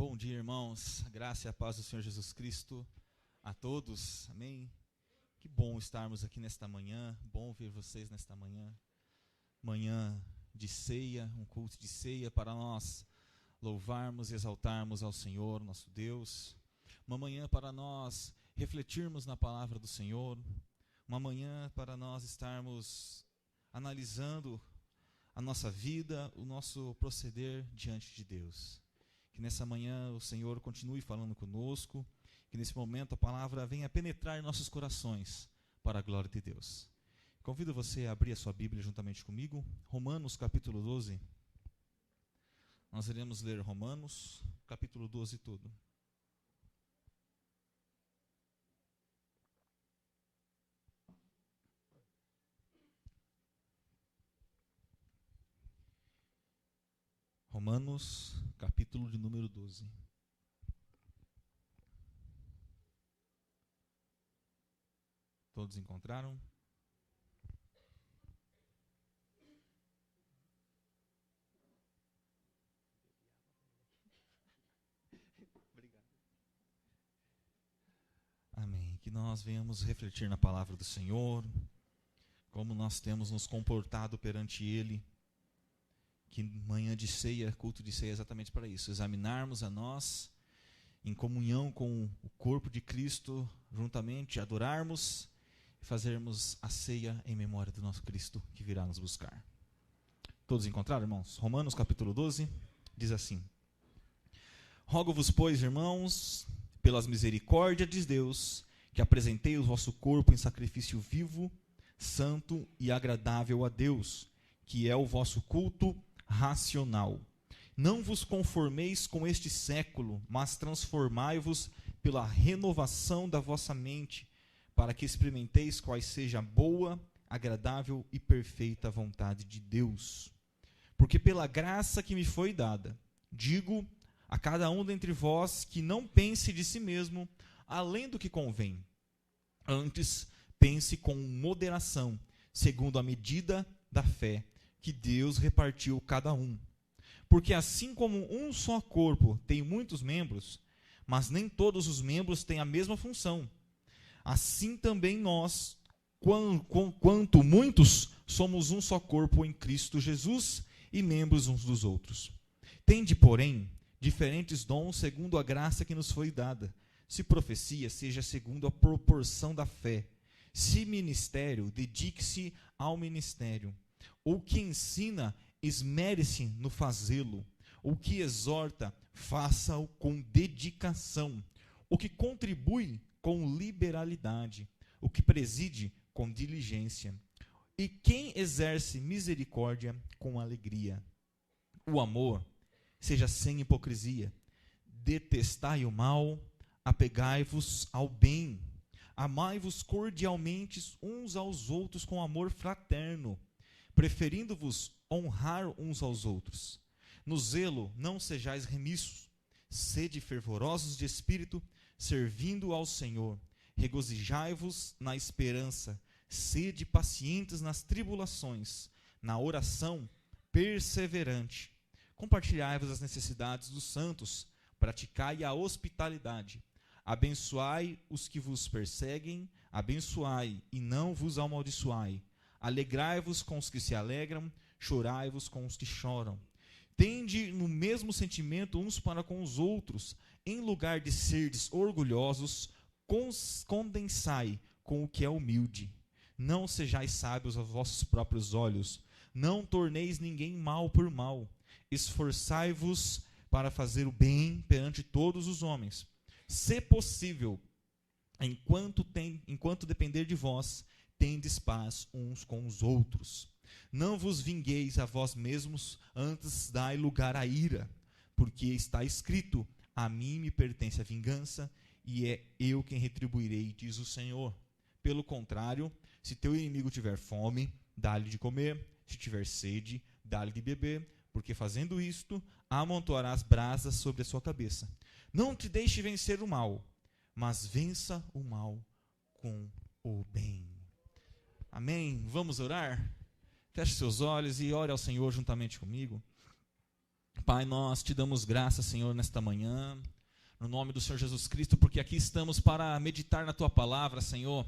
Bom dia, irmãos. A graça e a paz do Senhor Jesus Cristo a todos. Amém? Que bom estarmos aqui nesta manhã. Bom ver vocês nesta manhã. Manhã de ceia, um culto de ceia para nós louvarmos e exaltarmos ao Senhor, nosso Deus. Uma manhã para nós refletirmos na palavra do Senhor. Uma manhã para nós estarmos analisando a nossa vida, o nosso proceder diante de Deus. Que nessa manhã o Senhor continue falando conosco, que nesse momento a palavra venha penetrar em nossos corações para a glória de Deus. Convido você a abrir a sua Bíblia juntamente comigo, Romanos capítulo 12. Nós iremos ler Romanos capítulo 12 todo. Romanos, capítulo de número 12. Todos encontraram? Obrigado. Amém. Que nós venhamos refletir na palavra do Senhor, como nós temos nos comportado perante Ele. Que manhã de ceia, culto de ceia é exatamente para isso, examinarmos a nós, em comunhão com o corpo de Cristo, juntamente adorarmos e fazermos a ceia em memória do nosso Cristo que virá nos buscar. Todos encontraram, irmãos? Romanos capítulo 12, diz assim: Rogo-vos, pois, irmãos, pelas misericórdias de Deus, que apresentei o vosso corpo em sacrifício vivo, santo e agradável a Deus, que é o vosso culto racional. Não vos conformeis com este século, mas transformai-vos pela renovação da vossa mente, para que experimenteis quais seja a boa, agradável e perfeita vontade de Deus. Porque pela graça que me foi dada, digo a cada um dentre vós que não pense de si mesmo além do que convém. Antes, pense com moderação, segundo a medida da fé que Deus repartiu cada um. Porque assim como um só corpo tem muitos membros, mas nem todos os membros têm a mesma função, assim também nós, quanto muitos, somos um só corpo em Cristo Jesus e membros uns dos outros. Tende, porém, diferentes dons segundo a graça que nos foi dada. Se profecia, seja segundo a proporção da fé. Se ministério, dedique-se ao ministério. O que ensina, esmere-se no fazê-lo. O que exorta, faça-o com dedicação. O que contribui, com liberalidade. O que preside, com diligência. E quem exerce misericórdia, com alegria. O amor, seja sem hipocrisia. Detestai o mal, apegai-vos ao bem. Amai-vos cordialmente uns aos outros com amor fraterno, preferindo-vos honrar uns aos outros. No zelo não sejais remissos, sede fervorosos de espírito, servindo ao Senhor. Regozijai-vos na esperança, sede pacientes nas tribulações, na oração perseverante. Compartilhai-vos as necessidades dos santos, praticai a hospitalidade. Abençoai os que vos perseguem, abençoai e não vos amaldiçoai. Alegrai-vos com os que se alegram, chorai-vos com os que choram. Tende no mesmo sentimento uns para com os outros, em lugar de serdes orgulhosos, condensai com o que é humilde. Não sejais sábios aos vossos próprios olhos, não torneis ninguém mal por mal. Esforçai-vos para fazer o bem perante todos os homens. Se possível, enquanto depender de vós, tendes paz uns com os outros. Não vos vingueis a vós mesmos, antes dai lugar à ira, porque está escrito: a mim me pertence a vingança, e é eu quem retribuirei, diz o Senhor. Pelo contrário, se teu inimigo tiver fome, dá-lhe de comer, se tiver sede, dá-lhe de beber, porque fazendo isto, amontoarás brasas sobre a sua cabeça. Não te deixe vencer o mal, mas vença o mal com o bem. Amém? Vamos orar? Feche seus olhos e ore ao Senhor juntamente comigo. Pai, nós te damos graça, Senhor, nesta manhã, no nome do Senhor Jesus Cristo, porque aqui estamos para meditar na tua palavra, Senhor,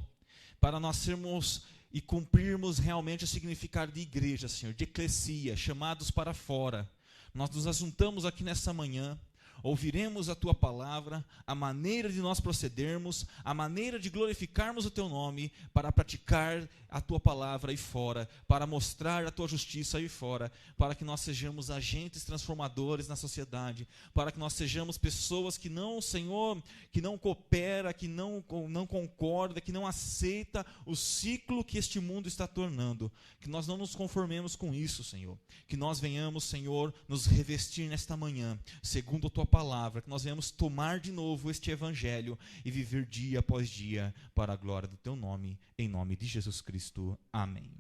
para nós sermos e cumprirmos realmente o significado de igreja, Senhor, de eclesia, chamados para fora. Nós nos ajuntamos aqui nessa manhã, ouviremos a tua palavra, a maneira de nós procedermos, a maneira de glorificarmos o teu nome, para praticar a tua palavra aí fora, para mostrar a tua justiça aí fora, para que nós sejamos agentes transformadores na sociedade, para que nós sejamos pessoas que não, Senhor, que não coopera, que não concorda, que não aceita o ciclo que este mundo está tornando, que nós não nos conformemos com isso, Senhor, que nós venhamos, Senhor, nos revestir nesta manhã, segundo a tua palavra, que nós venhamos tomar de novo este evangelho e viver dia após dia para a glória do teu nome, em nome de Jesus Cristo. Amém.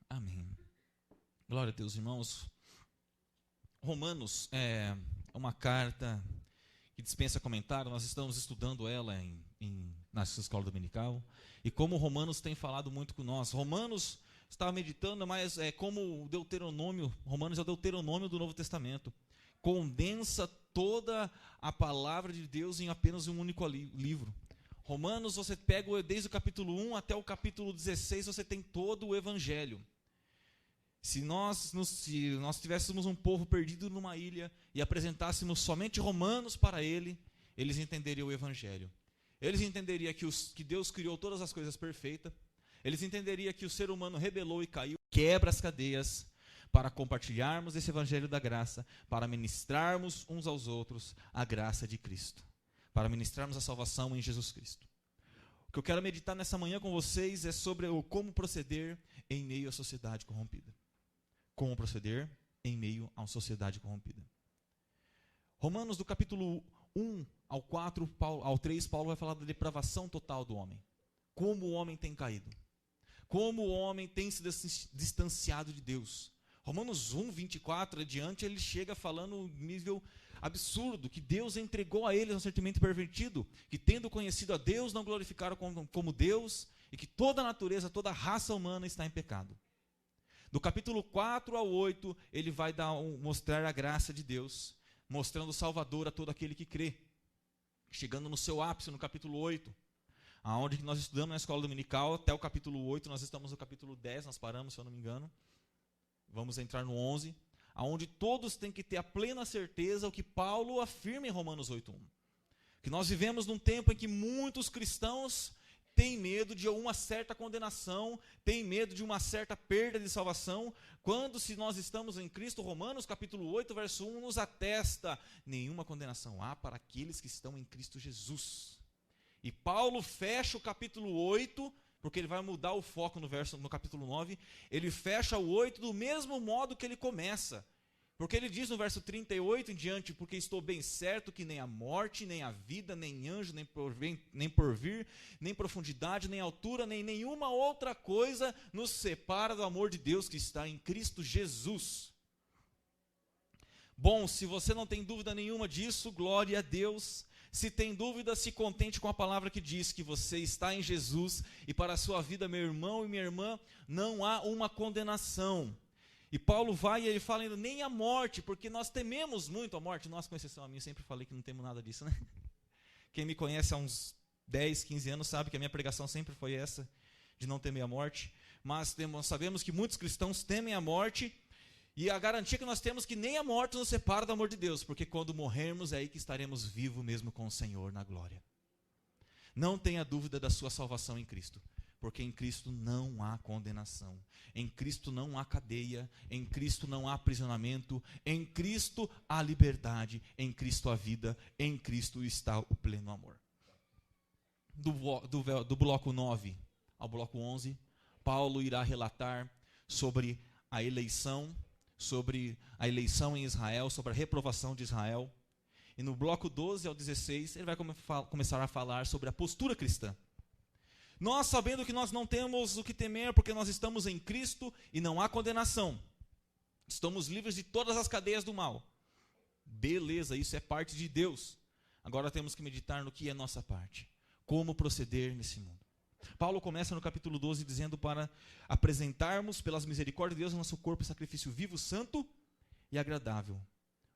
Amém. Glória a Deus, irmãos. Romanos é uma carta que dispensa comentário. Nós estamos estudando ela na escola dominical. E como Romanos tem falado muito com nós. Romanos estava meditando, mas é como o Deuteronômio. Romanos é o Deuteronômio do Novo Testamento. Condensa toda a palavra de Deus em apenas um único livro. Romanos, você pega desde o capítulo 1 até o capítulo 16, você tem todo o evangelho. Se nós tivéssemos um povo perdido numa ilha e apresentássemos somente Romanos para eles entenderiam o evangelho. Eles entenderiam que Deus criou todas as coisas perfeitas. Eles entenderiam que o ser humano rebelou e caiu, quebra as cadeias, para compartilharmos esse evangelho da graça, para ministrarmos uns aos outros a graça de Cristo, para ministrarmos a salvação em Jesus Cristo. O que eu quero meditar nessa manhã com vocês é sobre como proceder em meio à sociedade corrompida. Como proceder em meio a uma sociedade corrompida. Romanos, do capítulo 1 ao 4, ao 3, Paulo vai falar da depravação total do homem. Como o homem tem caído. Como o homem tem se distanciado de Deus. Romanos 1, 24 adiante, ele chega falando um nível absurdo, que Deus entregou a eles um sentimento pervertido, que tendo conhecido a Deus, não glorificaram como Deus, e que toda a natureza, toda a raça humana está em pecado. Do capítulo 4 ao 8, ele vai mostrar a graça de Deus, mostrando o Salvador a todo aquele que crê. Chegando no seu ápice, no capítulo 8, aonde nós estudamos na escola dominical, até o capítulo 8, nós estamos no capítulo 10, nós paramos, se eu não me engano. Vamos entrar no 11, aonde todos têm que ter a plena certeza o que Paulo afirma em Romanos 8:1. Que nós vivemos num tempo em que muitos cristãos têm medo de uma certa condenação, têm medo de uma certa perda de salvação, quando se nós estamos em Cristo, Romanos capítulo 8, verso 1, nos atesta, nenhuma condenação há para aqueles que estão em Cristo Jesus. E Paulo fecha o capítulo 8, porque ele vai mudar o foco no capítulo 9, ele fecha o 8 do mesmo modo que ele começa. Porque ele diz no verso 38 em diante, porque estou bem certo que nem a morte, nem a vida, nem anjo, nem porvir, nem profundidade, nem altura, nem nenhuma outra coisa nos separa do amor de Deus que está em Cristo Jesus. Bom, se você não tem dúvida nenhuma disso, glória a Deus. Se tem dúvida, se contente com a palavra que diz que você está em Jesus e para a sua vida, meu irmão e minha irmã, não há uma condenação. E Paulo vai e ele fala ainda, nem a morte, porque nós tememos muito a morte. Nós, com exceção a mim, sempre falei que não temo nada disso, né? Quem me conhece há uns 10, 15 anos sabe que a minha pregação sempre foi essa, de não temer a morte. Mas sabemos que muitos cristãos temem a morte, e a garantia que nós temos que nem a morte nos separa do amor de Deus, porque quando morrermos é aí que estaremos vivos mesmo com o Senhor na glória. Não tenha dúvida da sua salvação em Cristo, porque em Cristo não há condenação, em Cristo não há cadeia, em Cristo não há aprisionamento, em Cristo há liberdade, em Cristo há vida, em Cristo está o pleno amor. Do bloco 9 ao bloco 11, Paulo irá relatar sobre a eleição em Israel, sobre a reprovação de Israel. E no bloco 12 ao 16, ele vai começar a falar sobre a postura cristã. Nós, sabendo que nós não temos o que temer, porque nós estamos em Cristo e não há condenação. Estamos livres de todas as cadeias do mal. Beleza, isso é parte de Deus. Agora temos que meditar no que é nossa parte. Como proceder nesse mundo. Paulo começa no capítulo 12 dizendo para apresentarmos pelas misericórdias de Deus o nosso corpo em sacrifício vivo, santo e agradável.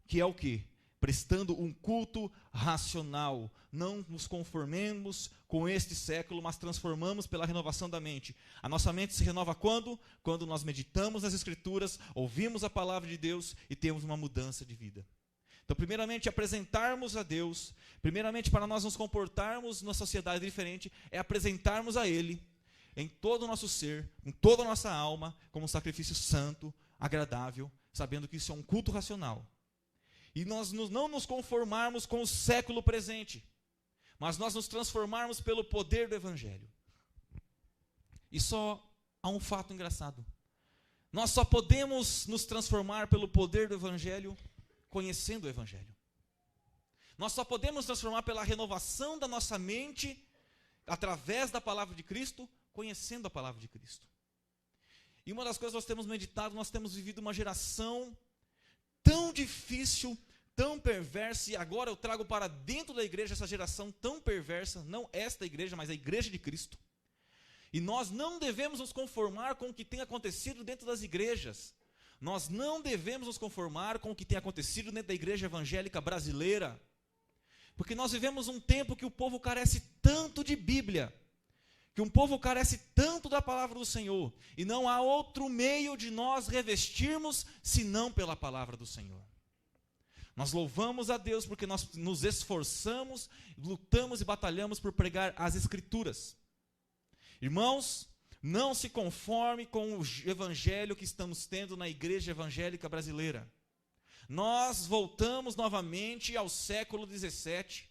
Que é o quê? Prestando um culto racional. Não nos conformemos com este século, mas transformamos pela renovação da mente. A nossa mente se renova quando? Quando nós meditamos nas Escrituras, ouvimos a palavra de Deus e temos uma mudança de vida. Então, primeiramente, apresentarmos a Deus, primeiramente, para nós nos comportarmos numa sociedade diferente, é apresentarmos a Ele, em todo o nosso ser, em toda a nossa alma, como um sacrifício santo, agradável, sabendo que isso é um culto racional. E nós não nos conformarmos com o século presente, mas nós nos transformarmos pelo poder do Evangelho. E só há um fato engraçado. Nós só podemos nos transformar pelo poder do Evangelho conhecendo o Evangelho. Nós só podemos nos transformar pela renovação da nossa mente, através da palavra de Cristo, conhecendo a palavra de Cristo. E uma das coisas que nós temos meditado, nós temos vivido uma geração tão difícil, tão perversa, e agora eu trago para dentro da igreja essa geração tão perversa, não esta igreja, mas a igreja de Cristo. E nós não devemos nos conformar com o que tem acontecido dentro das igrejas. Nós não devemos nos conformar com o que tem acontecido dentro da igreja evangélica brasileira. Porque nós vivemos um tempo que o povo carece tanto de Bíblia, que um povo carece tanto da palavra do Senhor, e não há outro meio de nós revestirmos senão pela palavra do Senhor. Nós louvamos a Deus porque nós nos esforçamos, lutamos e batalhamos por pregar as Escrituras. Irmãos, não se conforme com o evangelho que estamos tendo na igreja evangélica brasileira. Nós voltamos novamente ao século XVII.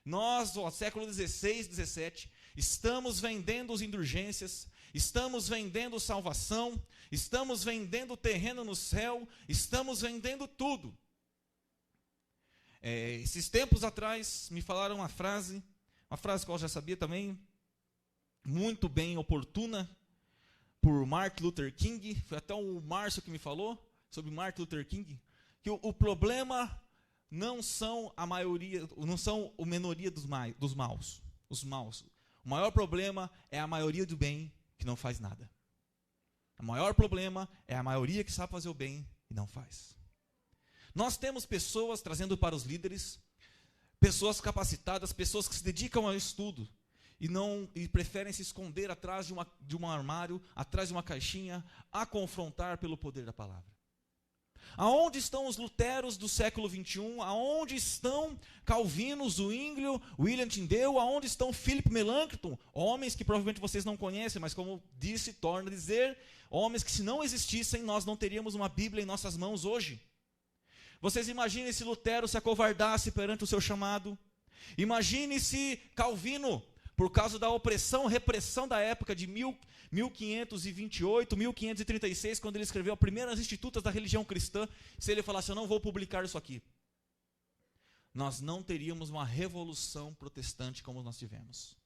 Nós, ao século XVI, XVII, estamos vendendo as indulgências, estamos vendendo salvação, estamos vendendo terreno no céu, estamos vendendo tudo. Esses tempos atrás me falaram uma frase que eu já sabia também, muito bem oportuna, por Martin Luther King. Foi até o Márcio que me falou sobre Martin Luther King, que o problema não são a maioria, não são a minoria dos maus. Os maus. O maior problema é a maioria do bem que não faz nada. O maior problema é a maioria que sabe fazer o bem e não faz. Nós temos pessoas trazendo para os líderes, pessoas capacitadas, pessoas que se dedicam ao estudo e preferem se esconder atrás de um armário, atrás de uma caixinha, a confrontar pelo poder da palavra. Aonde estão os Luteros do século XXI? Aonde estão Calvino, Zwinglio, William Tyndale? Aonde estão Philip Melanchthon? Homens que provavelmente vocês não conhecem, mas como disse, torna a dizer, homens que se não existissem, nós não teríamos uma Bíblia em nossas mãos hoje. Vocês imaginem se Lutero se acovardasse perante o seu chamado. Imagine se Calvino, por causa da repressão da época de 1528, 1536, quando ele escreveu as primeiras institutas da religião cristã, se ele falasse, eu não vou publicar isso aqui. Nós não teríamos uma revolução protestante como nós tivemos.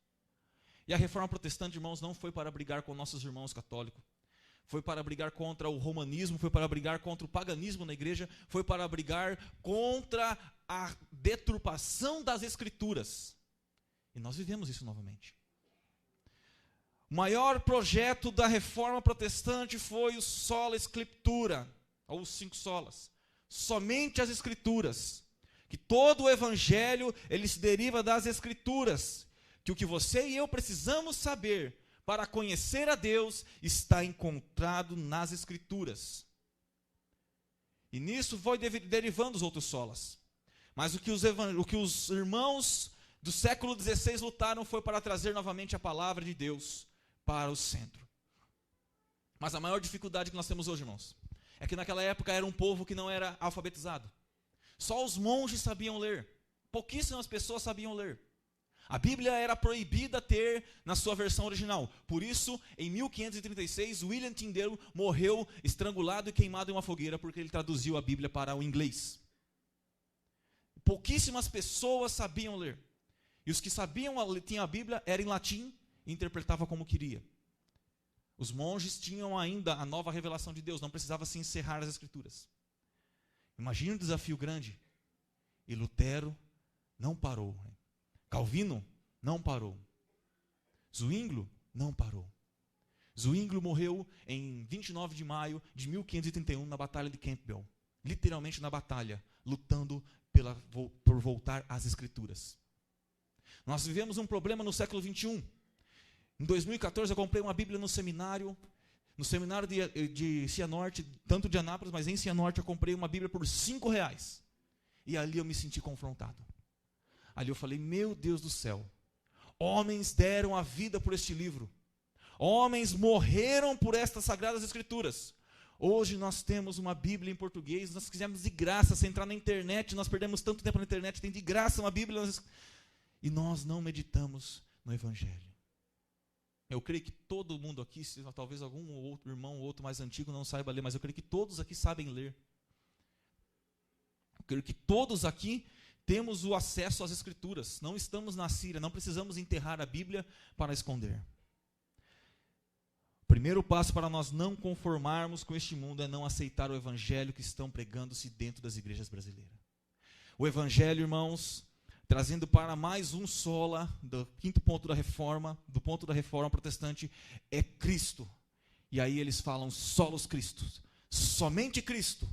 E a reforma protestante, irmãos, não foi para brigar com nossos irmãos católicos. Foi para brigar contra o romanismo, foi para brigar contra o paganismo na igreja, foi para brigar contra a deturpação das Escrituras. E nós vivemos isso novamente. O maior projeto da reforma protestante foi o sola scriptura, ou os 5 solas. Somente as Escrituras. Que todo o evangelho, ele se deriva das Escrituras. Que o que você e eu precisamos saber para conhecer a Deus está encontrado nas Escrituras. E nisso foi derivando os outros solas. Mas o que os irmãos do século XVI lutaram foi para trazer novamente a palavra de Deus para o centro. Mas a maior dificuldade que nós temos hoje, irmãos, é que naquela época era um povo que não era alfabetizado. Só os monges sabiam ler. Pouquíssimas pessoas sabiam ler. A Bíblia era proibida ter na sua versão original. Por isso, em 1536, William Tyndale morreu estrangulado e queimado em uma fogueira, porque ele traduziu a Bíblia para o inglês. Pouquíssimas pessoas sabiam ler. E os que tinham a Bíblia, era em latim e interpretavam como queria. Os monges tinham ainda a nova revelação de Deus, não precisava se encerrar as Escrituras. Imagina um desafio grande. E Lutero não parou. Calvino não parou. Zwinglio não parou. Zwinglio morreu em 29 de maio de 1531 na Batalha de Campbell. Literalmente na batalha, lutando por voltar às Escrituras. Nós vivemos um problema no século 21. Em 2014 eu comprei uma Bíblia no seminário de Cianorte, tanto de Anápolis, mas em Cianorte eu comprei uma Bíblia por R$5. E ali eu me senti confrontado. Ali eu falei, meu Deus do céu, homens deram a vida por este livro. Homens morreram por estas sagradas escrituras. Hoje nós temos uma Bíblia em português, nós quisemos de graça, se entrar na internet, nós perdemos tanto tempo na internet, tem de graça uma Bíblia, e nós não meditamos no Evangelho. Eu creio que todo mundo aqui, talvez algum outro irmão ou outro mais antigo não saiba ler, mas eu creio que todos aqui sabem ler. Eu creio que todos aqui temos o acesso às Escrituras. Não estamos na Síria, não precisamos enterrar a Bíblia para esconder. O primeiro passo para nós não conformarmos com este mundo é não aceitar o Evangelho que estão pregando-se dentro das igrejas brasileiras. O Evangelho, irmãos, trazendo para mais um sola, do quinto ponto da reforma, do ponto da reforma protestante, é Cristo. E aí eles falam solos Cristo, somente Cristo,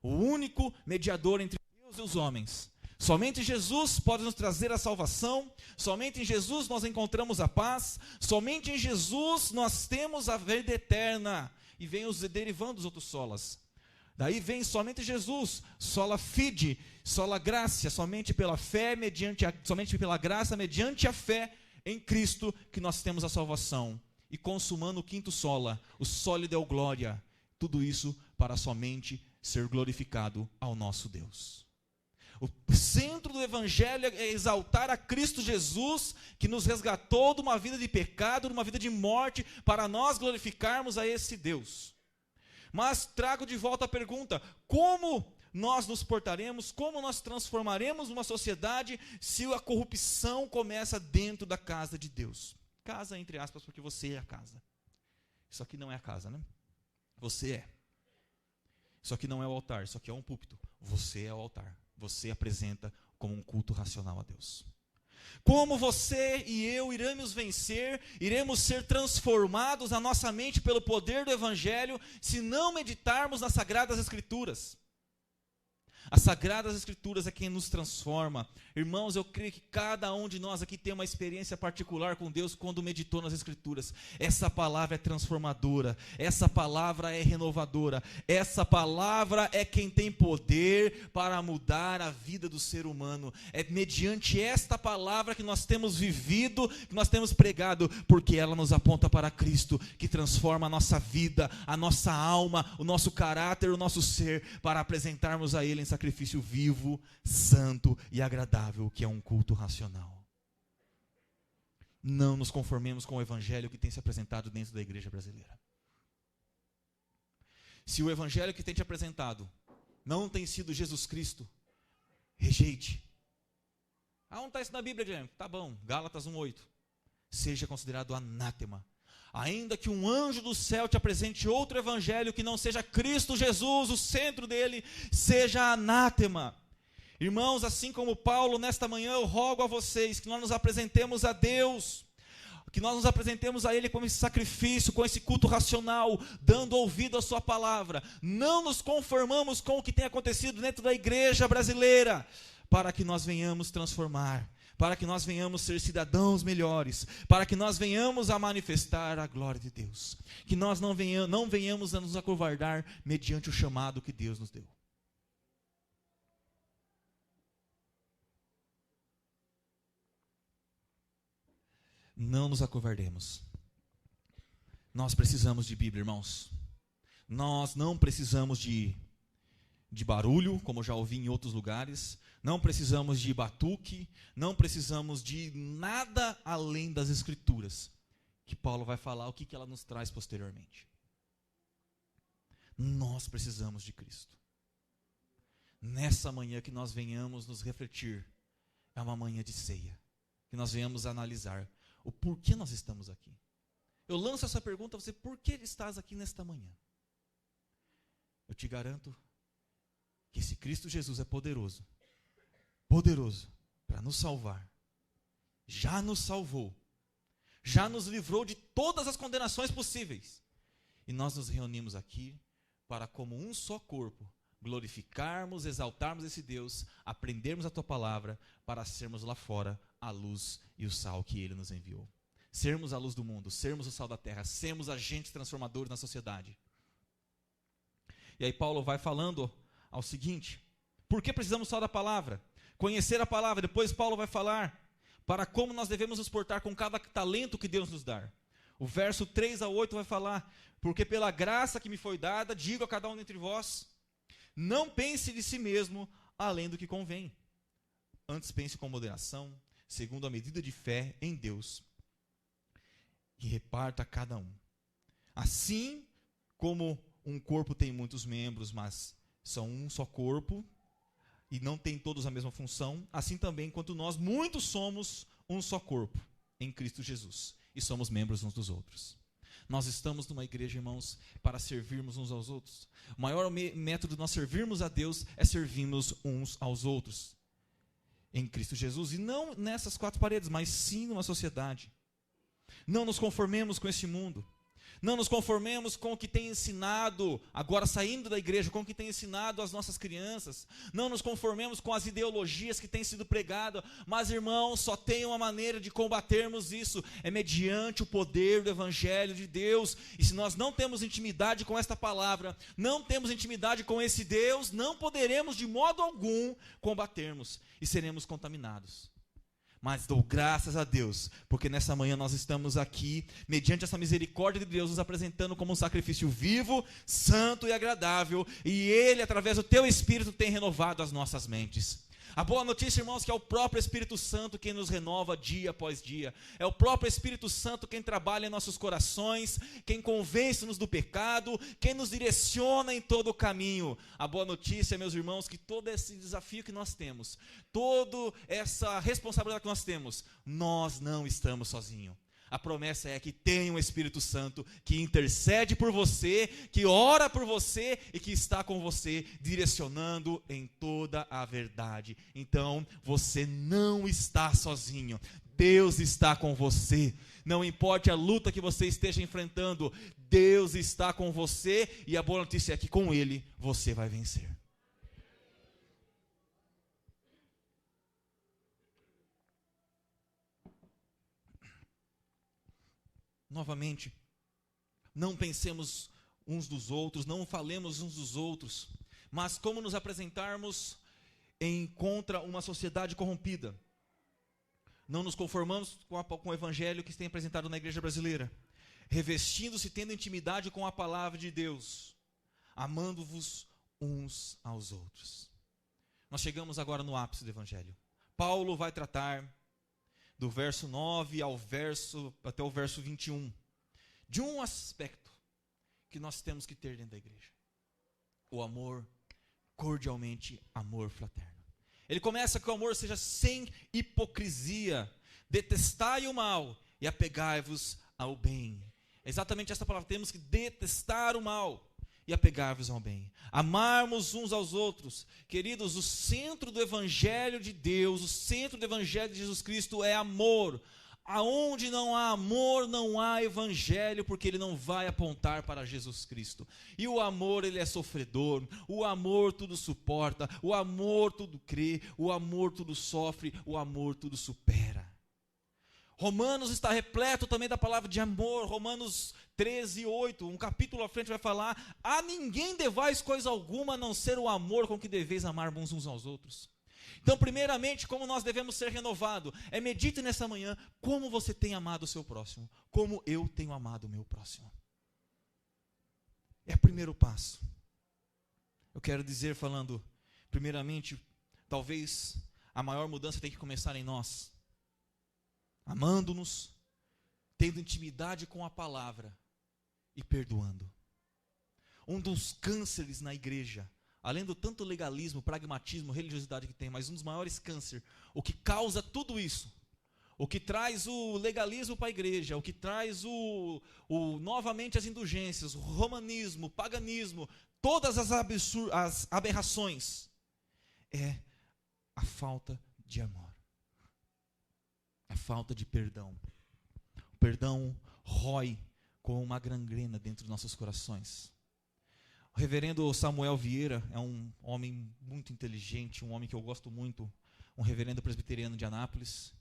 o único mediador entre Deus e os homens. Somente Jesus pode nos trazer a salvação, somente em Jesus nós encontramos a paz, somente em Jesus nós temos a vida eterna. E vem os derivando dos outros solas. Daí vem somente Jesus, sola fide, sola gracia, somente pela fé, somente pela graça, mediante a fé em Cristo, que nós temos a salvação. E consumando o quinto sola, o soli deo glória, tudo isso para somente ser glorificado ao nosso Deus. O centro do Evangelho é exaltar a Cristo Jesus, que nos resgatou de uma vida de pecado, de uma vida de morte, para nós glorificarmos a esse Deus. Mas trago de volta a pergunta, como nós nos portaremos, como nós transformaremos uma sociedade se a corrupção começa dentro da casa de Deus? Casa, entre aspas, porque você é a casa. Isso aqui não é a casa, né? Você é. Isso aqui não é o altar, isso aqui é um púlpito. Você é o altar. Você apresenta como um culto racional a Deus. Como você e eu iremos vencer, iremos ser transformados na nossa mente pelo poder do Evangelho, se não meditarmos nas Sagradas Escrituras. As Sagradas Escrituras é quem nos transforma. Irmãos, eu creio que cada um de nós aqui tem uma experiência particular com Deus quando meditou nas Escrituras. Essa palavra é transformadora, essa palavra é renovadora, essa palavra é quem tem poder para mudar a vida do ser humano. É mediante esta palavra que nós temos vivido, que nós temos pregado, porque ela nos aponta para Cristo, que transforma a nossa vida, a nossa alma, o nosso caráter, o nosso ser, para apresentarmos a Ele em sacrifício vivo, santo e agradável, que é um culto racional. Não nos conformemos com o Evangelho que tem se apresentado dentro da igreja brasileira. Se o Evangelho que tem te apresentado não tem sido Jesus Cristo, rejeite. Onde está isso na Bíblia, Guilherme? Tá bom, Gálatas 1:8. Seja considerado anátema. Ainda que um anjo do céu te apresente outro evangelho que não seja Cristo Jesus, o centro dele, seja anátema. Irmãos, assim como Paulo, nesta manhã eu rogo a vocês que nós nos apresentemos a Deus, que nós nos apresentemos a Ele com esse sacrifício, com esse culto racional, dando ouvido à sua palavra. Não nos conformamos com o que tem acontecido dentro da igreja brasileira, para que nós venhamos transformar, para que nós venhamos ser cidadãos melhores, para que nós venhamos a manifestar a glória de Deus, que nós não venhamos a nos acovardar mediante o chamado que Deus nos deu. Não nos acovardemos. Nós precisamos de Bíblia, irmãos. Nós não precisamos de barulho, como eu já ouvi em outros lugares. Não precisamos de batuque, não precisamos de nada além das Escrituras, que Paulo vai falar o que ela nos traz posteriormente. Nós precisamos de Cristo. Nessa manhã que nós venhamos nos refletir, é uma manhã de ceia, que nós venhamos analisar o porquê nós estamos aqui. Eu lanço essa pergunta a você, por que estás aqui nesta manhã? Eu te garanto que esse Cristo Jesus é poderoso para nos salvar, já nos salvou, já nos livrou de todas as condenações possíveis. E nós nos reunimos aqui para, como um só corpo, glorificarmos, exaltarmos esse Deus, aprendermos a tua palavra, para sermos lá fora a luz e o sal que ele nos enviou. Sermos a luz do mundo, sermos o sal da terra, sermos agentes transformadores na sociedade. E aí Paulo vai falando ao seguinte: por que precisamos só da palavra? Conhecer a palavra. Depois Paulo vai falar para como nós devemos nos portar com cada talento que Deus nos dá. O verso 3 a 8 vai falar: porque pela graça que me foi dada, digo a cada um dentre vós, não pense de si mesmo além do que convém. Antes pense com moderação, segundo a medida de fé em Deus, e reparta a cada um. Assim como um corpo tem muitos membros, mas são um só corpo, e não tem todos a mesma função, assim também, enquanto nós muitos somos um só corpo, em Cristo Jesus, e somos membros uns dos outros. Nós estamos numa igreja, irmãos, para servirmos uns aos outros. O maior método de nós servirmos a Deus é servirmos uns aos outros, em Cristo Jesus, e não nessas quatro paredes, mas sim numa sociedade. Não nos conformemos com esse mundo. Não nos conformemos com o que tem ensinado, agora saindo da igreja, com o que tem ensinado às nossas crianças. Não nos conformemos com as ideologias que têm sido pregadas. Mas, irmãos, só tem uma maneira de combatermos isso: é mediante o poder do Evangelho de Deus. E se nós não temos intimidade com esta palavra, não temos intimidade com esse Deus, não poderemos de modo algum combatermos e seremos contaminados. Mas dou graças a Deus, porque nessa manhã nós estamos aqui, mediante essa misericórdia de Deus, nos apresentando como um sacrifício vivo, santo e agradável, e Ele, através do Teu Espírito, tem renovado as nossas mentes. A boa notícia, irmãos, que é o próprio Espírito Santo quem nos renova dia após dia. É o próprio Espírito Santo quem trabalha em nossos corações, quem convence-nos do pecado, quem nos direciona em todo o caminho. A boa notícia, meus irmãos, que todo esse desafio que nós temos, toda essa responsabilidade que nós temos, nós não estamos sozinhos. A promessa é que tem um Espírito Santo que intercede por você, que ora por você e que está com você, direcionando em toda a verdade. Então, você não está sozinho. Deus está com você. Não importa a luta que você esteja enfrentando, Deus está com você, e a boa notícia é que com Ele você vai vencer. Novamente, não pensemos uns dos outros, não falemos uns dos outros, mas como nos apresentarmos contra uma sociedade corrompida. Não nos conformamos com o evangelho que se tem apresentado na igreja brasileira, revestindo-se, tendo intimidade com a palavra de Deus, amando-vos uns aos outros. Nós chegamos agora no ápice do evangelho. Paulo vai tratar do verso 9 até o verso 21, de um aspecto que nós temos que ter dentro da igreja: o amor, cordialmente amor fraterno. Ele começa que o amor seja sem hipocrisia, detestai o mal e apegai-vos ao bem. É exatamente essa palavra: temos que detestar o mal e apegar-vos ao bem, amarmos uns aos outros. Queridos, o centro do Evangelho de Deus, o centro do Evangelho de Jesus Cristo é amor. Aonde não há amor, não há Evangelho, porque ele não vai apontar para Jesus Cristo. E o amor, ele é sofredor, o amor tudo suporta, o amor tudo crê, o amor tudo sofre, o amor tudo supera. Romanos está repleto também da palavra de amor. Romanos 13:8, um capítulo à frente vai falar: a ninguém devais coisa alguma a não ser o amor com que deveis amar uns aos outros. Então, primeiramente, como nós devemos ser renovados, medite nessa manhã como você tem amado o seu próximo, como eu tenho amado o meu próximo. É o primeiro passo. Eu quero dizer, falando, primeiramente, talvez a maior mudança tem que começar em nós, amando-nos, tendo intimidade com a palavra e perdoando. Um dos cânceres na igreja, além do tanto legalismo, pragmatismo, religiosidade que tem, mas um dos maiores cânceres, o que causa tudo isso, o que traz o legalismo para a igreja, o que traz novamente as indulgências, o romanismo, o paganismo, todas as aberrações, é a falta de amor, a falta de perdão. perdão rói com uma gangrena dentro dos nossos corações. O reverendo Samuel Vieira é um homem muito inteligente, um homem que eu gosto muito, um reverendo presbiteriano de Anápolis.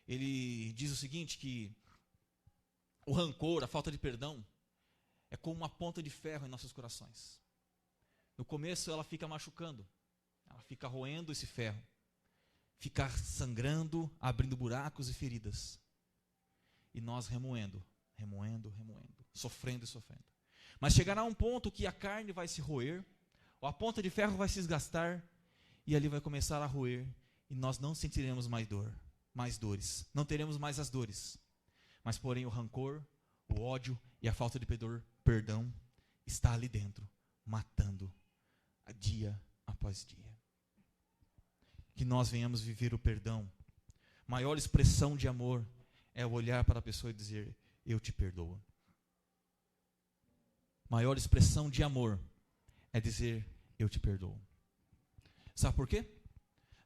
Ele diz o seguinte, que o rancor, a falta de perdão, é como uma ponta de ferro em nossos corações. No começo ela fica machucando, ela fica roendo esse ferro, fica sangrando, abrindo buracos e feridas. E nós remoendo, sofrendo e sofrendo. Mas chegará um ponto que a carne vai se roer, ou a ponta de ferro vai se desgastar, e ali vai começar a roer, e nós não sentiremos mais dores, não teremos mais as dores. Mas porém o rancor, o ódio e a falta de perdão está ali dentro, matando dia após dia. Que nós venhamos viver o perdão. Maior expressão de amor é olhar para a pessoa e dizer, eu te perdoo. Maior expressão de amor é dizer, eu te perdoo. Sabe por quê?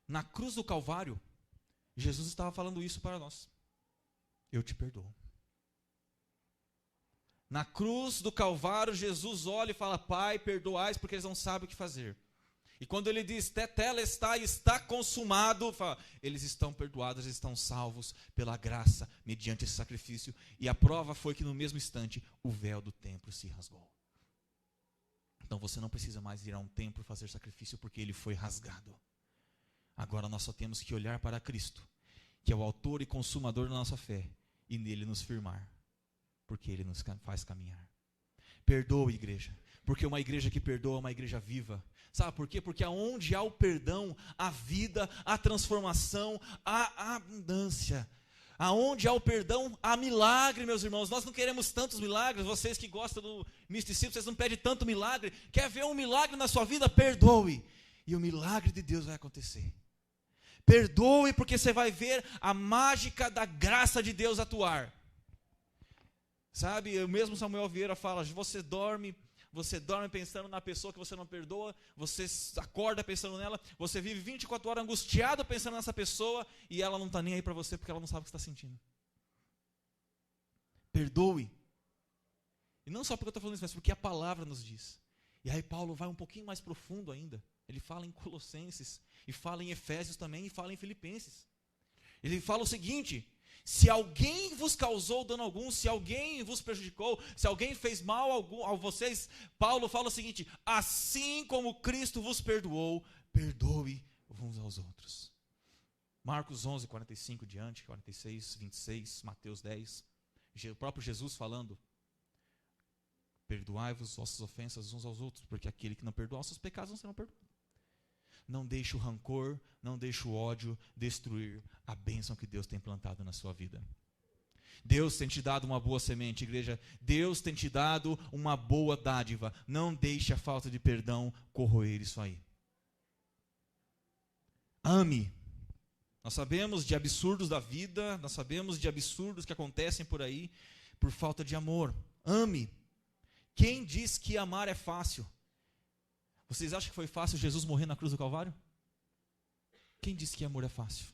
Na cruz do Calvário, Jesus estava falando isso para nós. Eu te perdoo. Na cruz do Calvário, Jesus olha e fala, Pai, perdoai, porque eles não sabem o que fazer. E quando ele diz, tetelestai, está consumado, fala, eles estão perdoados, eles estão salvos pela graça, mediante esse sacrifício. E a prova foi que no mesmo instante, o véu do templo se rasgou. Então você não precisa mais ir a um templo fazer sacrifício, porque ele foi rasgado. Agora nós só temos que olhar para Cristo, que é o autor e consumador da nossa fé, e nele nos firmar, porque ele nos faz caminhar. Perdoe, igreja, porque uma igreja que perdoa é uma igreja viva. Sabe por quê? Porque aonde há o perdão, há vida, há transformação, há abundância. Aonde há o perdão, há milagre, meus irmãos. Nós não queremos tantos milagres. Vocês que gostam do misticismo, vocês não pedem tanto milagre. Quer ver um milagre na sua vida? Perdoe. E o milagre de Deus vai acontecer. Perdoe, porque você vai ver a mágica da graça de Deus atuar. Sabe, o mesmo Samuel Vieira fala, você dorme pensando na pessoa que você não perdoa, você acorda pensando nela, você vive 24 horas angustiado pensando nessa pessoa, e ela não está nem aí para você, porque ela não sabe o que está sentindo. Perdoe. E não só porque eu estou falando isso, mas porque a palavra nos diz. E aí Paulo vai um pouquinho mais profundo ainda. Ele fala em Colossenses, e fala em Efésios também, e fala em Filipenses. Ele fala o seguinte, se alguém vos causou dano algum, se alguém vos prejudicou, se alguém fez mal a vocês, Paulo fala o seguinte, assim como Cristo vos perdoou, perdoe uns aos outros. Marcos 11, 45 diante, 46, 26, Mateus 10, o próprio Jesus falando, perdoai-vos vossas ofensas uns aos outros, porque aquele que não perdoar os seus pecados não serão perdoados. Não deixe o rancor, não deixe o ódio destruir a bênção que Deus tem plantado na sua vida. Deus tem te dado uma boa semente, igreja. Deus tem te dado uma boa dádiva. Não deixe a falta de perdão corroer isso aí. Ame. Nós sabemos de absurdos da vida, nós sabemos de absurdos que acontecem por aí, por falta de amor. Ame. Quem diz que amar é fácil? Vocês acham que foi fácil Jesus morrer na cruz do Calvário? Quem disse que amor é fácil?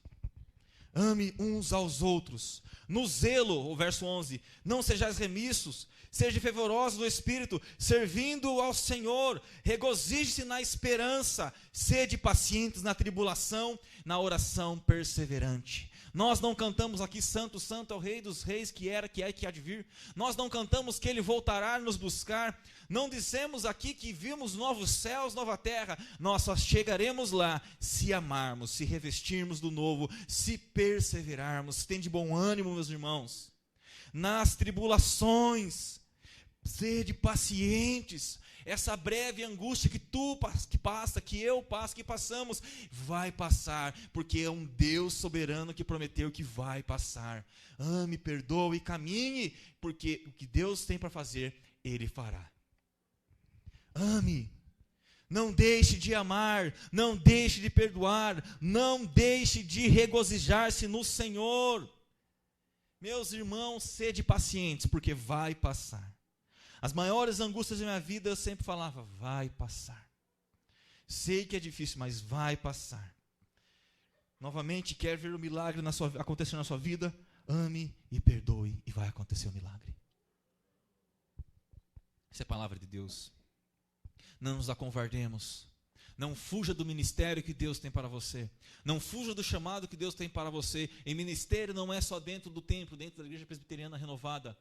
Ame uns aos outros. No zelo, o verso 11, não sejais remissos, sejam fervorosos no Espírito, servindo ao Senhor, regozije-se na esperança, sede pacientes na tribulação, na oração perseverante. Nós não cantamos aqui, santo, santo é o Rei dos Reis, que era, que é e que há de vir. Nós não cantamos que Ele voltará nos buscar. Não dizemos aqui que vimos novos céus, nova terra. Nós só chegaremos lá se amarmos, se revestirmos do novo, se perseverarmos. Tem de bom ânimo, meus irmãos. Nas tribulações, sede pacientes. Essa breve angústia que passa, que eu passo, que passamos, vai passar, porque é um Deus soberano que prometeu que vai passar. Ame, perdoe e caminhe, porque o que Deus tem para fazer, Ele fará. Ame, não deixe de amar, não deixe de perdoar, não deixe de regozijar-se no Senhor. Meus irmãos, sede pacientes, porque vai passar. As maiores angústias da minha vida eu sempre falava, vai passar. Sei que é difícil, mas vai passar. Novamente, quer ver o milagre acontecer na sua vida? ame e perdoe e vai acontecer o milagre. Essa é a palavra de Deus. Não nos acovardemos. Não fuja do ministério que Deus tem para você. Não fuja do chamado que Deus tem para você. E ministério não é só dentro do templo, dentro da igreja presbiteriana renovada.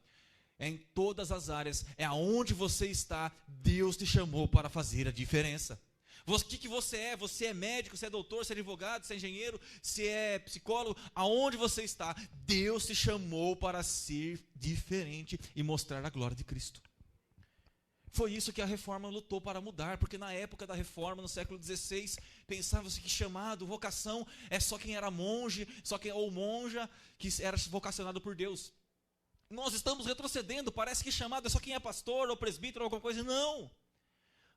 É em todas as áreas. É aonde você está. Deus te chamou para fazer a diferença. O que você é? Você é médico, você é doutor, você é advogado, você é engenheiro, você é psicólogo. Aonde você está? Deus te chamou para ser diferente e mostrar a glória de Cristo. Foi isso que a reforma lutou para mudar, porque na época da reforma, no século XVI, pensava-se que chamado, vocação, é só quem era monge, ou monja, que era vocacionado por Deus. Nós estamos retrocedendo, parece que chamado é só quem é pastor, ou presbítero, ou alguma coisa. Não!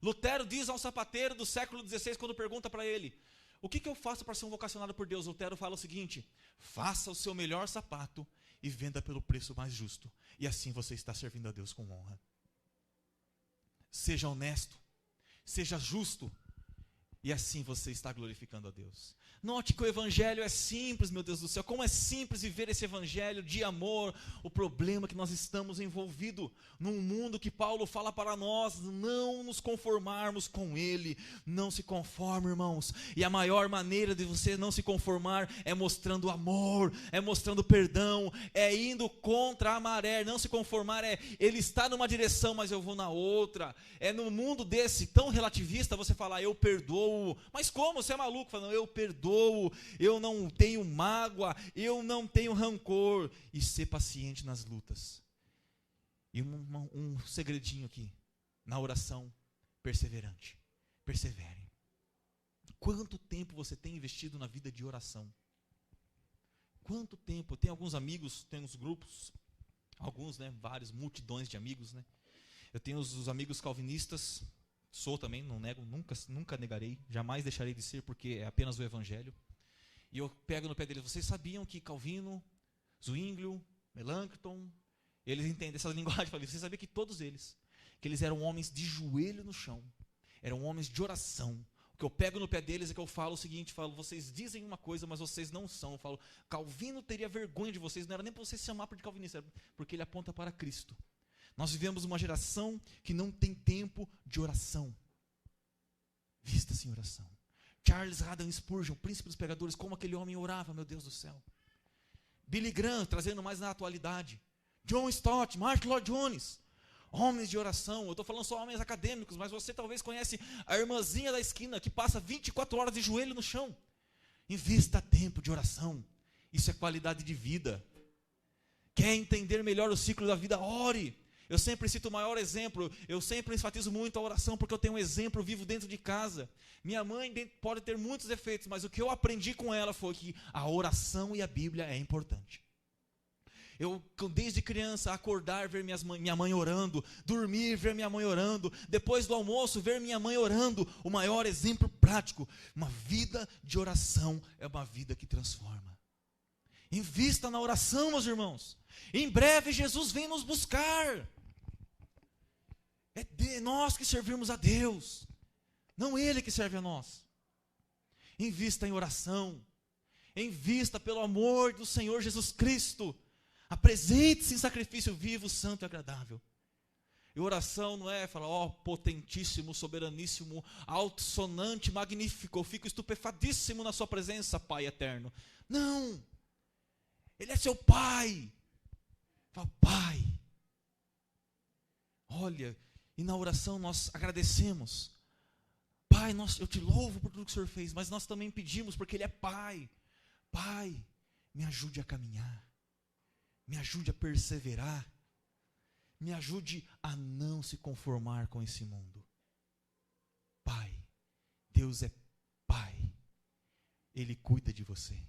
Lutero diz ao sapateiro do século XVI, quando pergunta para ele, o que eu faço para ser um vocacionado por Deus? Lutero fala o seguinte, faça o seu melhor sapato e venda pelo preço mais justo, e assim você está servindo a Deus com honra. Seja honesto, seja justo, e assim você está glorificando a Deus. Note que o evangelho é simples, meu Deus do céu, como é simples viver esse evangelho de amor. O problema é que nós estamos envolvidos num mundo que Paulo fala para nós, não nos conformarmos com ele, não se conforme, irmãos, e a maior maneira de você não se conformar é mostrando amor, é mostrando perdão, é indo contra a maré. Não se conformar ele está numa direção, mas eu vou na outra. É no mundo desse tão relativista você falar, eu perdoo, mas como? Você é maluco? Falando, eu perdoo, eu não tenho mágoa, eu não tenho rancor, e ser paciente nas lutas. E um segredinho aqui, na oração, perseverante, persevere. Quanto tempo você tem investido na vida de oração? Quanto tempo? Tem alguns amigos, tem uns grupos, alguns, vários, multidões de amigos, Eu tenho os amigos calvinistas. Sou também, não nego, nunca negarei, jamais deixarei de ser, porque é apenas o evangelho. E eu pego no pé deles, vocês sabiam que Calvino, Zwinglio, Melanchthon, eles entendem essa linguagem? Eu falei, vocês sabiam que todos eles, que eles eram homens de joelho no chão, eram homens de oração. O que eu pego no pé deles é que eu falo o seguinte, vocês dizem uma coisa, mas vocês não são. Eu falo, Calvino teria vergonha de vocês, não era nem para vocês se chamar de calvinista, era porque ele aponta para Cristo. Nós vivemos uma geração que não tem tempo de oração. Vista-se em oração. Charles Haddon Spurgeon, príncipe dos pregadores, como aquele homem orava, meu Deus do céu. Billy Graham, trazendo mais na atualidade. John Stott, Martin Lloyd Jones, homens de oração. Eu estou falando só homens acadêmicos, mas você talvez conhece a irmãzinha da esquina que passa 24 horas de joelho no chão. Invista tempo de oração. Isso é qualidade de vida. Quer entender melhor o ciclo da vida? Ore. Eu sempre cito o maior exemplo, eu sempre enfatizo muito a oração, porque eu tenho um exemplo vivo dentro de casa. Minha mãe pode ter muitos defeitos, mas o que eu aprendi com ela foi que a oração e a Bíblia é importante. Eu, desde criança, acordar, ver minha mãe orando, dormir, ver minha mãe orando, depois do almoço, ver minha mãe orando. O maior exemplo prático, uma vida de oração é uma vida que transforma. Invista na oração, meus irmãos. Em breve Jesus vem nos buscar. É de nós que servimos a Deus, não Ele que serve a nós. Invista em oração, invista pelo amor do Senhor Jesus Cristo, apresente-se em sacrifício vivo, santo e agradável. E oração não é falar, potentíssimo, soberaníssimo, altissonante, magnífico, eu fico estupefadíssimo na sua presença, Pai eterno. Não, Ele é seu Pai. Fala, Pai, olha, e na oração nós agradecemos. Pai, eu te louvo por tudo que o Senhor fez, mas nós também pedimos, porque Ele é Pai. Pai, me ajude a caminhar, me ajude a perseverar, me ajude a não se conformar com esse mundo. Pai, Deus é Pai, Ele cuida de você,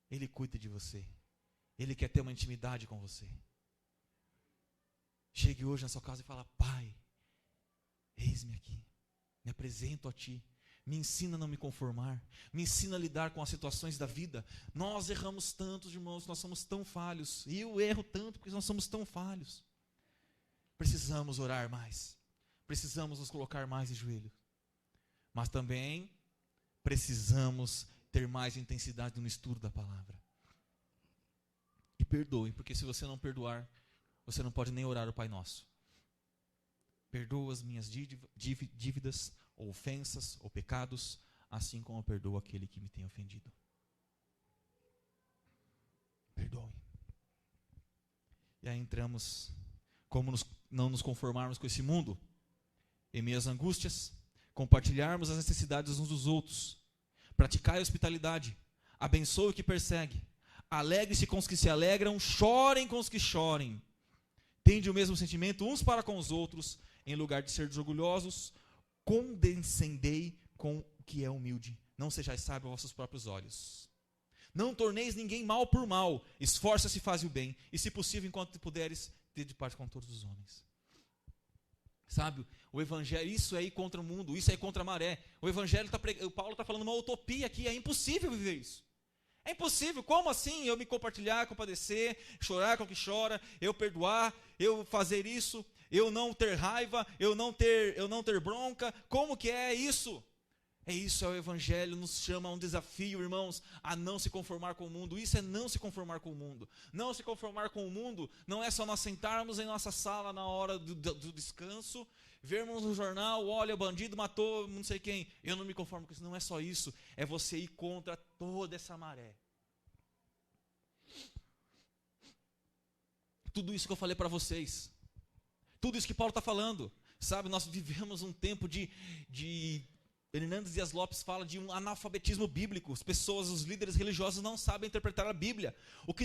Ele cuida de você, Ele quer ter uma intimidade com você. Chegue hoje na sua casa e fala, Pai, eis-me aqui, me apresento a Ti, me ensina a não me conformar, me ensina a lidar com as situações da vida. Nós erramos tanto, irmãos, nós somos tão falhos, e eu erro tanto porque nós somos tão falhos. Precisamos orar mais, precisamos nos colocar mais em joelho, mas também precisamos ter mais intensidade no estudo da palavra. e perdoe, porque se você não perdoar, você não pode nem orar o Pai Nosso. Perdoa as minhas dívidas, ou ofensas, ou pecados, assim como eu perdoo aquele que me tem ofendido. Perdoe. E aí entramos, como não nos conformarmos com esse mundo, em meio às angústias, compartilharmos as necessidades uns dos outros, praticar a hospitalidade, abençoe o que persegue, alegre-se com os que se alegram, chorem com os que chorem, tende o mesmo sentimento uns para com os outros, em lugar de ser orgulhosos, condescendei com o que é humilde, não sejais sábios aos vossos próprios olhos. Não torneis ninguém mal por mal, esforça-se e faz o bem, e se possível, enquanto puderes, tende parte com todos os homens. Sabe, o evangelho, isso é ir contra o mundo, isso é ir contra a maré. O evangelho, o Paulo está falando uma utopia aqui, é impossível viver isso. É impossível, como assim eu me compartilhar, compadecer, chorar com o que chora, eu perdoar, eu fazer isso, eu não ter raiva, eu não ter bronca, como que é isso? É isso, é o evangelho, nos chama a um desafio, irmãos, a não se conformar com o mundo. Isso é não se conformar com o mundo. Não se conformar com o mundo não é só nós sentarmos em nossa sala na hora do descanso, vermos no jornal, olha, o bandido matou não sei quem, eu não me conformo com isso. Não é só isso, é você ir contra toda essa maré. Tudo isso que eu falei para vocês, tudo isso que Paulo está falando, sabe, nós vivemos um tempo de Hernandes Dias Lopes fala de um analfabetismo bíblico. As pessoas, os líderes religiosos não sabem interpretar a Bíblia. O que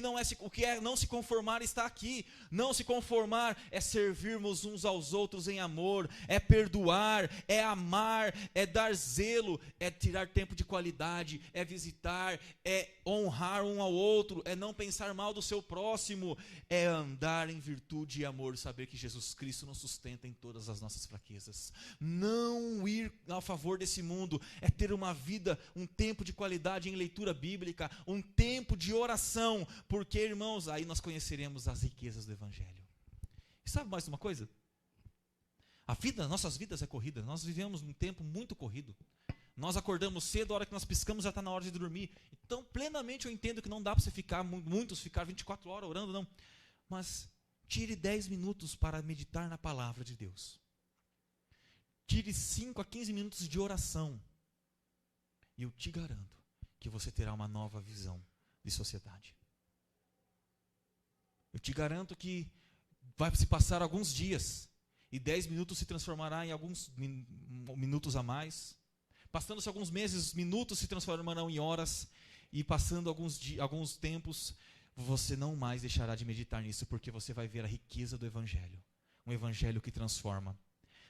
é não se conformar está aqui. Não se conformar é servirmos uns aos outros em amor, é perdoar, é amar, é dar zelo, é tirar tempo de qualidade, é visitar, é honrar um ao outro, é não pensar mal do seu próximo, é andar em virtude e amor, saber que Jesus Cristo nos sustenta em todas as nossas fraquezas. Não ir a favor desse mundo, é ter uma vida, um tempo de qualidade em leitura bíblica, um tempo de oração, porque, irmãos, aí nós conheceremos as riquezas do evangelho. E sabe mais uma coisa? Nossas vidas é corrida, nós vivemos um tempo muito corrido. Nós acordamos cedo, a hora que nós piscamos já está na hora de dormir. Então, plenamente eu entendo que não dá para você ficar 24 horas orando, não. Mas tire 10 minutos para meditar na palavra de Deus. Tire 5 a 15 minutos de oração. E eu te garanto que você terá uma nova visão de sociedade. Eu te garanto que vai se passar alguns dias e 10 minutos se transformará em alguns minutos a mais. Passando-se alguns meses, minutos se transformarão em horas. E passando alguns tempos, você não mais deixará de meditar nisso, porque você vai ver a riqueza do evangelho. Um evangelho que transforma.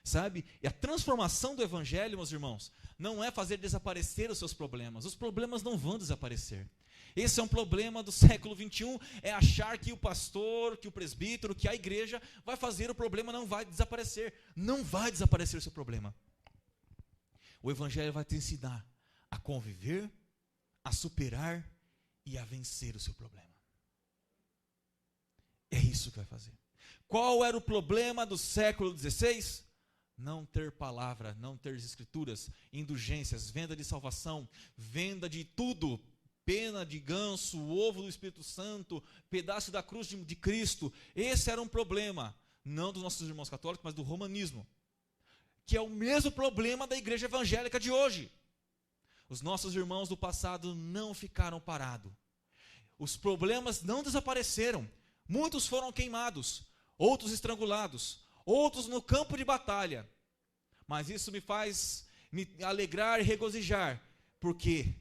Sabe? E a transformação do evangelho, meus irmãos, não é fazer desaparecer os seus problemas. Os problemas não vão desaparecer. Esse é um problema do século 21, é achar que o pastor, que o presbítero, que a igreja vai fazer o problema, não vai desaparecer. Não vai desaparecer o seu problema. O evangelho vai te ensinar a conviver, a superar e a vencer o seu problema. É isso que vai fazer. Qual era o problema do século XVI? Não ter palavra, não ter escrituras, indulgências, venda de salvação, venda de tudo, pena de ganso, ovo do Espírito Santo, pedaço da cruz de Cristo. Esse era um problema, não dos nossos irmãos católicos, mas do romanismo, que é o mesmo problema da igreja evangélica de hoje. Os nossos irmãos do passado não ficaram parados. Os problemas não desapareceram. Muitos foram queimados, outros estrangulados, outros no campo de batalha. Mas isso me faz me alegrar e regozijar, porque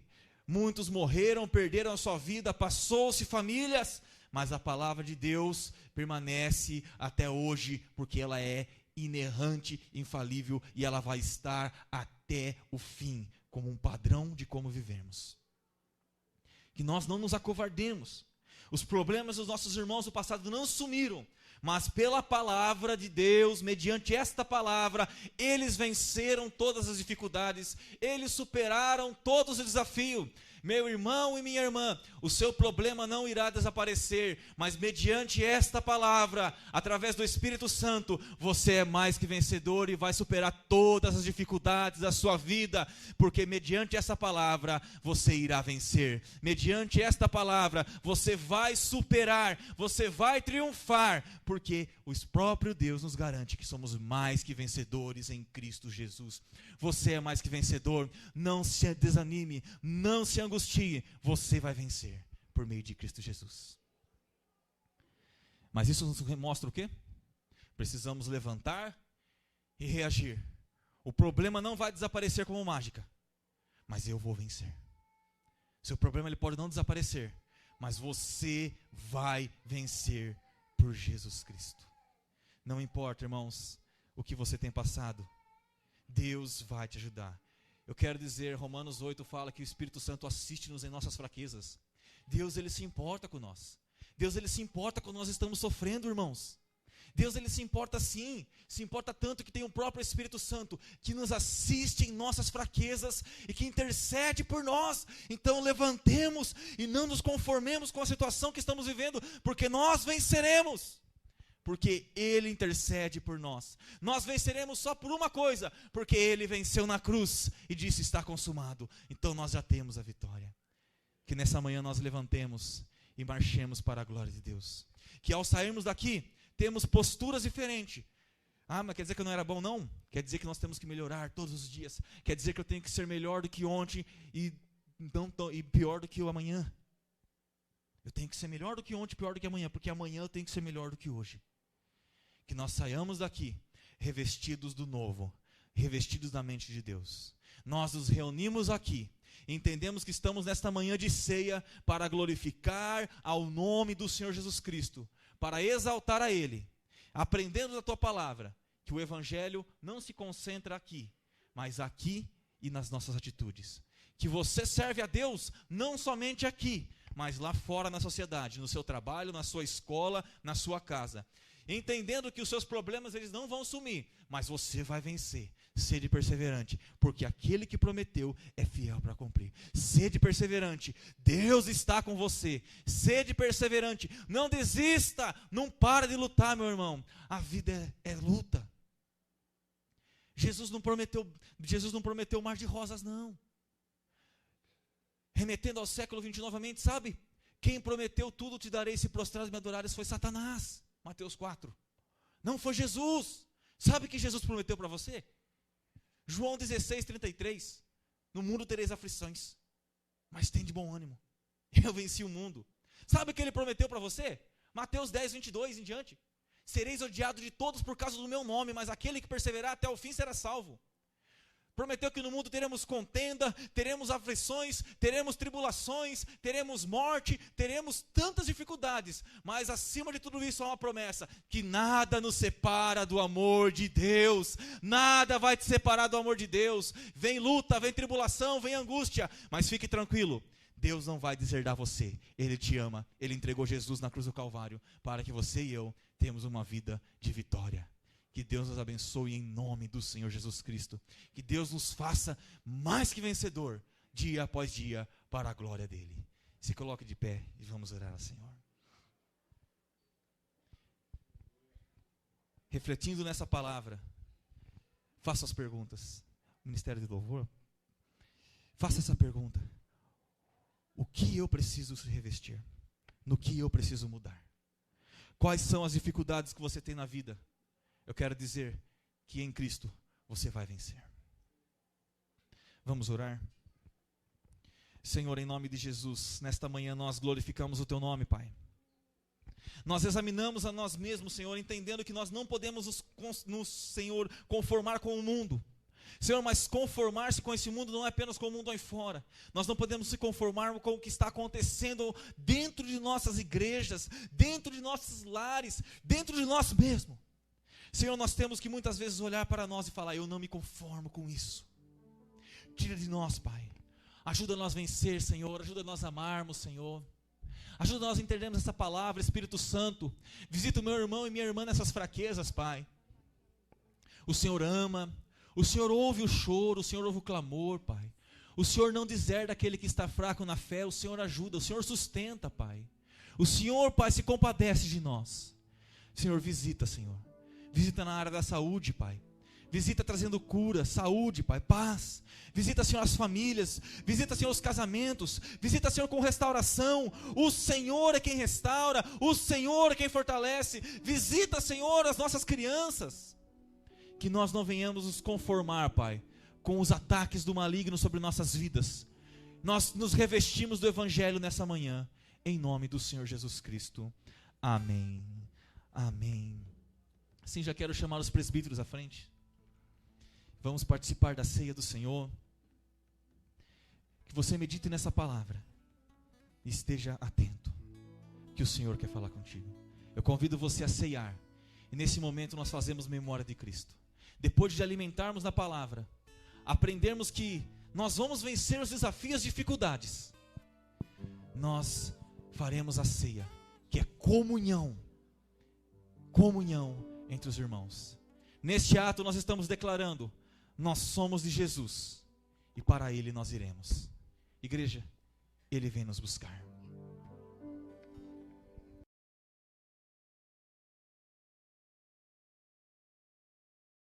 muitos morreram, perderam a sua vida, passou-se famílias, mas a palavra de Deus permanece até hoje, porque ela é inerrante, infalível, e ela vai estar até o fim, como um padrão de como vivemos. Que nós não nos acovardemos. Os problemas dos nossos irmãos do passado não sumiram, mas pela palavra de Deus, mediante esta palavra, eles venceram todas as dificuldades, eles superaram todos os desafios. Meu irmão e minha irmã, o seu problema não irá desaparecer, mas mediante esta palavra, através do Espírito Santo, você é mais que vencedor e vai superar todas as dificuldades da sua vida, porque mediante essa palavra, você irá vencer. Mediante esta palavra, você vai superar, você vai triunfar, porque o próprio Deus nos garante que somos mais que vencedores em Cristo Jesus. Você é mais que vencedor, não se desanime, não se angustie, você vai vencer por meio de Cristo Jesus. Mas isso nos mostra o quê? Precisamos levantar e reagir. O problema não vai desaparecer como mágica, mas eu vou vencer. Seu problema ele pode não desaparecer, mas você vai vencer por Jesus Cristo. Não importa, irmãos, o que você tem passado, Deus vai te ajudar. Eu quero dizer, Romanos 8 fala que o Espírito Santo assiste-nos em nossas fraquezas. Deus, ele se importa com nós. Deus, ele se importa quando nós estamos sofrendo, irmãos. Deus, ele se importa sim, se importa tanto que tem o próprio Espírito Santo que nos assiste em nossas fraquezas e que intercede por nós. Então levantemos e não nos conformemos com a situação que estamos vivendo, porque nós venceremos. Porque Ele intercede por nós. Nós venceremos só por uma coisa, porque Ele venceu na cruz e disse: está consumado. Então nós já temos a vitória. Que nessa manhã nós levantemos e marchemos para a glória de Deus. Que ao sairmos daqui, temos posturas diferentes. Ah, mas quer dizer que eu não era bom? Não. Quer dizer que nós temos que melhorar todos os dias. Quer dizer que eu tenho que ser melhor do que ontem e pior do que o amanhã. Eu tenho que ser melhor do que ontem, pior do que amanhã, porque amanhã eu tenho que ser melhor do que hoje. Que nós saiamos daqui revestidos do novo, revestidos da mente de Deus. Nós nos reunimos aqui, entendemos que estamos nesta manhã de ceia para glorificar ao nome do Senhor Jesus Cristo, para exaltar a Ele, aprendendo da Tua palavra, que o Evangelho não se concentra aqui, mas aqui e nas nossas atitudes. Que você serve a Deus não somente aqui, mas lá fora na sociedade, no seu trabalho, na sua escola, na sua casa. Entendendo que os seus problemas eles não vão sumir, mas você vai vencer. Sede perseverante, porque aquele que prometeu é fiel para cumprir. Sede perseverante, Deus está com você. Sede perseverante, não desista, não para de lutar, meu irmão. A vida é luta. Jesus não prometeu mar de rosas, não. Remetendo ao século 20 novamente, sabe? Quem prometeu tudo te darei se prostrares e me adorares foi Satanás. Mateus 4. Não foi Jesus. Sabe o que Jesus prometeu para você? João 16, 33. No mundo tereis aflições, mas tem de bom ânimo. Eu venci o mundo. Sabe o que ele prometeu para você? Mateus 10, 22 em diante. Sereis odiados de todos por causa do meu nome, mas aquele que perseverar até o fim será salvo. Prometeu que no mundo teremos contenda, teremos aflições, teremos tribulações, teremos morte, teremos tantas dificuldades. Mas acima de tudo isso há uma promessa, que nada nos separa do amor de Deus. Nada vai te separar do amor de Deus. Vem luta, vem tribulação, vem angústia, mas fique tranquilo. Deus não vai deserdar você. Ele te ama. Ele entregou Jesus na cruz do Calvário para que você e eu tenhamos uma vida de vitória. Que Deus nos abençoe em nome do Senhor Jesus Cristo. Que Deus nos faça mais que vencedor, dia após dia, para a glória dEle. Se coloque de pé e vamos orar ao Senhor. Refletindo nessa palavra, faça as perguntas. Ministério de Louvor, faça essa pergunta. O que eu preciso se revestir? No que eu preciso mudar? Quais são as dificuldades que você tem na vida? Eu quero dizer que em Cristo você vai vencer. Vamos orar? Senhor, em nome de Jesus, nesta manhã nós glorificamos o Teu nome, Pai. Nós examinamos a nós mesmos, Senhor, entendendo que nós não podemos Senhor, conformar com o mundo. Senhor, mas conformar-se com esse mundo não é apenas com o mundo aí fora. Nós não podemos se conformar com o que está acontecendo dentro de nossas igrejas, dentro de nossos lares, dentro de nós mesmos. Senhor, nós temos que muitas vezes olhar para nós e falar: eu não me conformo com isso. Tira de nós, Pai. Ajuda nós a vencer, Senhor. Ajuda nós a amarmos, Senhor. Ajuda nós a entendermos essa palavra, Espírito Santo. Visita o meu irmão e minha irmã nessas fraquezas, Pai. O Senhor ama. O Senhor ouve o choro, o Senhor ouve o clamor, Pai. O Senhor não deserda aquele que está fraco na fé, o Senhor ajuda, o Senhor sustenta, Pai. O Senhor, Pai, se compadece de nós. Senhor, visita, Senhor. Visita na área da saúde, Pai. Visita trazendo cura, saúde, Pai, paz. Visita, Senhor, as famílias. Visita, Senhor, os casamentos. Visita, Senhor, com restauração. O Senhor é quem restaura. O Senhor é quem fortalece. Visita, Senhor, as nossas crianças. Que nós não venhamos nos conformar, Pai, com os ataques do maligno sobre nossas vidas. Nós nos revestimos do Evangelho nessa manhã. Em nome do Senhor Jesus Cristo. Amém. Amém. Assim, já quero chamar os presbíteros à frente. Vamos participar da ceia do Senhor. Que você medite nessa palavra. E esteja atento. Que o Senhor quer falar contigo. Eu convido você a ceiar. E nesse momento nós fazemos memória de Cristo. Depois de alimentarmos na palavra, aprendermos que nós vamos vencer os desafios e dificuldades. Nós faremos a ceia, que é comunhão. Comunhão entre os irmãos. Neste ato nós estamos declarando: nós somos de Jesus e para Ele nós iremos. Igreja, Ele vem nos buscar.